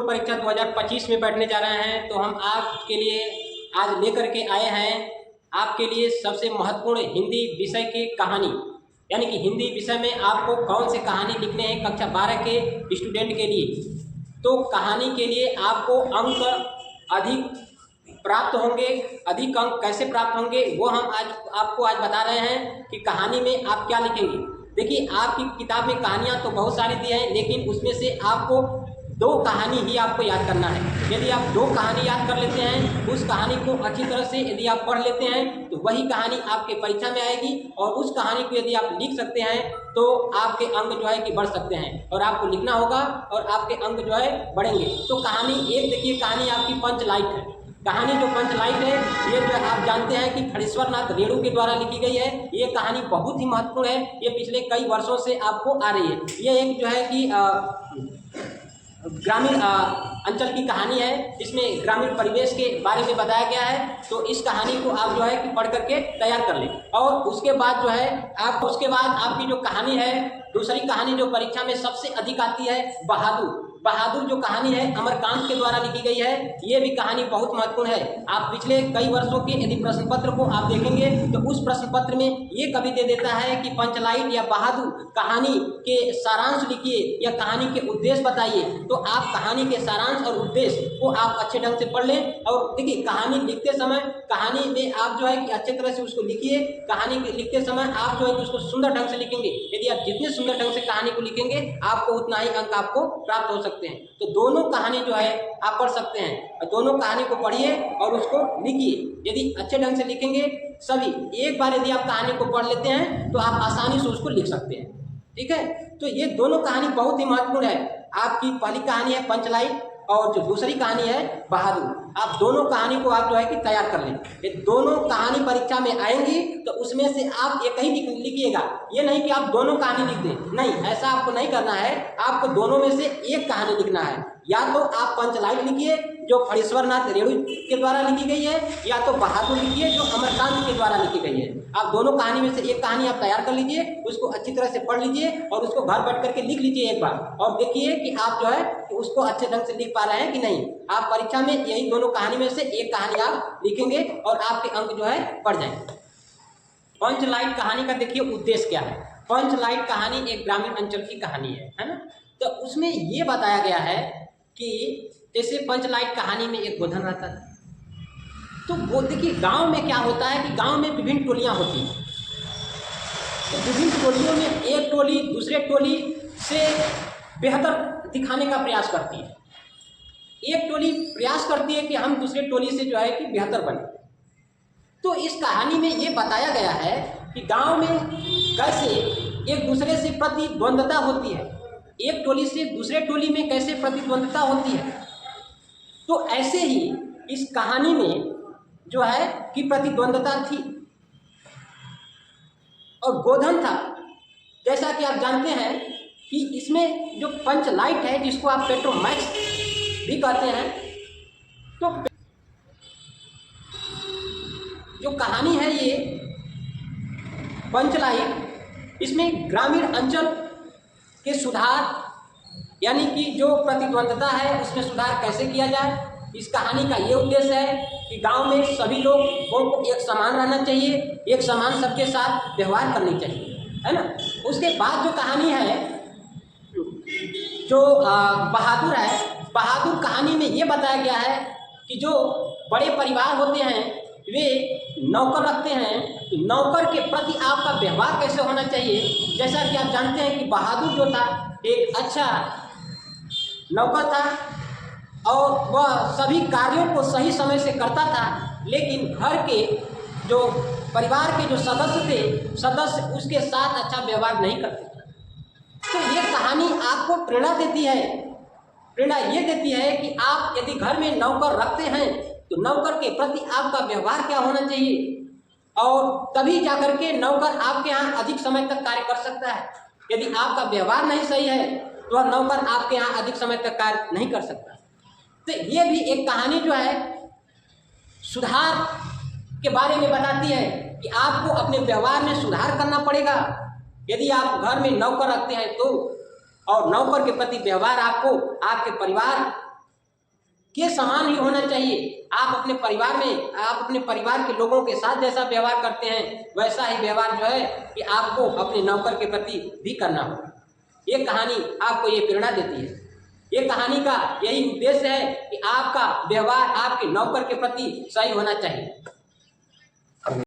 Board परीक्षा 2025 में बैठने जा रहे हैं, तो हम आपके लिए आज लेकर के आए हैं आपके लिए सबसे महत्वपूर्ण हिंदी विषय की कहानी। यानी कि हिंदी विषय में आपको कौन से कहानी लिखने हैं कक्षा 12 के स्टूडेंट के लिए। तो कहानी के लिए आपको अंक अधिक प्राप्त होंगे, अधिक अंक कैसे प्राप्त होंगे वो हम आपको बता रहे हैं कि कहानी में आप क्या लिखेंगे। देखिए, आपकी किताब में कहानियाँ तो बहुत सारी दी हैं, लेकिन उसमें से आपको 2 कहानी ही आपको याद करना है। यदि आप 2 कहानी याद कर लेते हैं, उस कहानी को अच्छी तरह से यदि आप पढ़ लेते हैं, तो वही कहानी आपके परीक्षा में आएगी और उस कहानी को यदि आप लिख सकते हैं तो आपके अंक जो है कि बढ़ सकते हैं और आपको लिखना होगा और आपके अंक जो है बढ़ेंगे। तो कहानी एक देखिए, कहानी आपकी पंचलाइट है। कहानी जो पंचलाइट है, ये जो आप जानते हैं कि खड़ीश्वर नाथ रेणु के द्वारा लिखी गई है। ये कहानी बहुत ही महत्वपूर्ण है, ये पिछले कई वर्षों से आपको आ रही है। ये एक जो है कि ग्रामीण अंचल की कहानी है, इसमें ग्रामीण परिवेश के बारे में बताया गया है। तो इस कहानी को आप जो है कि पढ़ करके तैयार कर लें और उसके बाद जो है उसके बाद आपकी जो कहानी है, दूसरी कहानी जो परीक्षा में सबसे अधिक आती है, बहादुर। बहादुर जो कहानी है अमरकांत के द्वारा लिखी गई है। ये भी कहानी बहुत महत्वपूर्ण है। आप पिछले कई वर्षों के यदि प्रश्न पत्र को आप देखेंगे तो उस प्रश्न पत्र में ये कभी दे देता है कि पंचलाइट या बहादुर कहानी के सारांश लिखिए या कहानी के उद्देश्य बताइए। तो आप कहानी के सारांश और उद्देश्य को आप अच्छे ढंग से पढ़ लें और देखिए, कहानी लिखते समय कहानी में आप जो है कि अच्छे तरह से उसको लिखिए। कहानी लिखते समय आप जो है कि उसको सुंदर ढंग से लिखेंगे। यदि आप जितने सुंदर ढंग से कहानी को लिखेंगे, आपको उतना ही अंक आपको प्राप्त हो सकते हैं। तो दोनों कहानी जो है आप पढ़ सकते हैं और दोनों कहानी को पढ़िए और उसको लिखिए। यदि अच्छे ढंग से लिखेंगे सभी, एक बार यदि आप कहानी को पढ़ लेते हैं तो आप आसानी से उसको लिख सकते हैं। ठीक है, तो ये दोनों कहानी बहुत ही महत्वपूर्ण है। आपकी पहली कहानी है पंचलाइट और जो दूसरी कहानी है बहादुर। आप दोनों कहानी को आप जो है कि तैयार कर लें। ये दोनों कहानी परीक्षा में आएंगी तो उसमें से आप एक ही लिखिएगा। ये नहीं कि आप दोनों कहानी लिख दें, नहीं, ऐसा आपको नहीं करना है। आपको दोनों में से एक कहानी लिखना है। या तो आप पंचलाइट लिखिए जो खड़ीश्वर नाथ रेणु के द्वारा लिखी गई है, या तो बहादुर लिखिए जो अमरकांत के द्वारा लिखी गई है। आप दोनों कहानी में से एक कहानी आप तैयार कर लीजिए, उसको अच्छी तरह से पढ़ लीजिए और उसको घर बैठ करके लिख लीजिए एक बार और देखिए कि आप जो है कि उसको अच्छे ढंग से लिख पा रहे हैं कि नहीं। आप परीक्षा में यही दोनों कहानी में से एक कहानी आप लिखेंगे और आपके अंक जो है बढ़ जाएंगे। पंचलाइट कहानी का देखिए उद्देश्य क्या है। पंचलाइट कहानी एक ग्रामीण अंचल की कहानी है ना। तो उसमें ये बताया गया है कि जैसे पंचलाइट कहानी में एक गोधन रहता था। तो वो देखिए, गांव में क्या होता है कि गांव में विभिन्न टोलियां होती हैं। तो विभिन्न टोलियों में एक टोली दूसरे टोली से बेहतर दिखाने का प्रयास करती है। एक टोली प्रयास करती है कि हम दूसरे टोली से जो है कि बेहतर बने। तो इस कहानी में ये बताया गया है कि गांव में कैसे एक दूसरे से प्रतिद्वंद्वता होती है, एक टोली से दूसरे टोली में कैसे प्रतिद्वंद्वता होती है। तो ऐसे ही इस कहानी में जो है कि प्रतिद्वंद्वता थी और गोधन था। जैसा कि आप जानते हैं कि इसमें जो पंचलाइट है, जिसको आप पेट्रोमैक्स भी कहते हैं, तो जो कहानी है ये पंचलाइट, इसमें ग्रामीण अंचल के सुधार यानी कि जो प्रतिद्वंद्वता है उसमें सुधार कैसे किया जाए, इस कहानी का ये उद्देश्य है कि गांव में सभी लोगों को एक समान रहना चाहिए, एक समान सबके साथ व्यवहार करनी चाहिए, है ना। उसके बाद जो कहानी है जो बहादुर है, बहादुर कहानी में ये बताया गया है कि जो बड़े परिवार होते हैं वे नौकर रखते हैं, तो नौकर के प्रति आपका व्यवहार कैसे होना चाहिए। जैसा कि आप जानते हैं कि बहादुर जो था एक अच्छा नौकर था और वह सभी कार्यों को सही समय से करता था, लेकिन घर के जो परिवार के जो सदस्य उसके साथ अच्छा व्यवहार नहीं करते थे। तो ये कहानी आपको प्रेरणा देती है। प्रेरणा ये देती है कि आप यदि घर में नौकर रखते हैं तो नौकर के प्रति आपका व्यवहार क्या होना चाहिए, और तभी जाकर के नौकर आपके यहाँ अधिक समय तक कार्य कर सकता है। यदि आपका व्यवहार नहीं सही है तो वह नौकर आपके यहाँ अधिक समय तक कार्य नहीं कर सकता। तो ये भी एक कहानी जो है सुधार के बारे में बताती है कि आपको अपने व्यवहार में सुधार करना पड़ेगा। यदि आप घर में नौकर रखते हैं तो, और नौकर के प्रति व्यवहार आपको आपके परिवार के समान ही होना चाहिए। आप अपने परिवार के लोगों के साथ जैसा व्यवहार करते हैं वैसा ही व्यवहार जो है कि आपको अपने नौकर के प्रति भी करना होगा। ये कहानी आपको ये प्रेरणा देती है। ये कहानी का यही उद्देश्य है कि आपका व्यवहार आपके नौकर के प्रति सही होना चाहिए।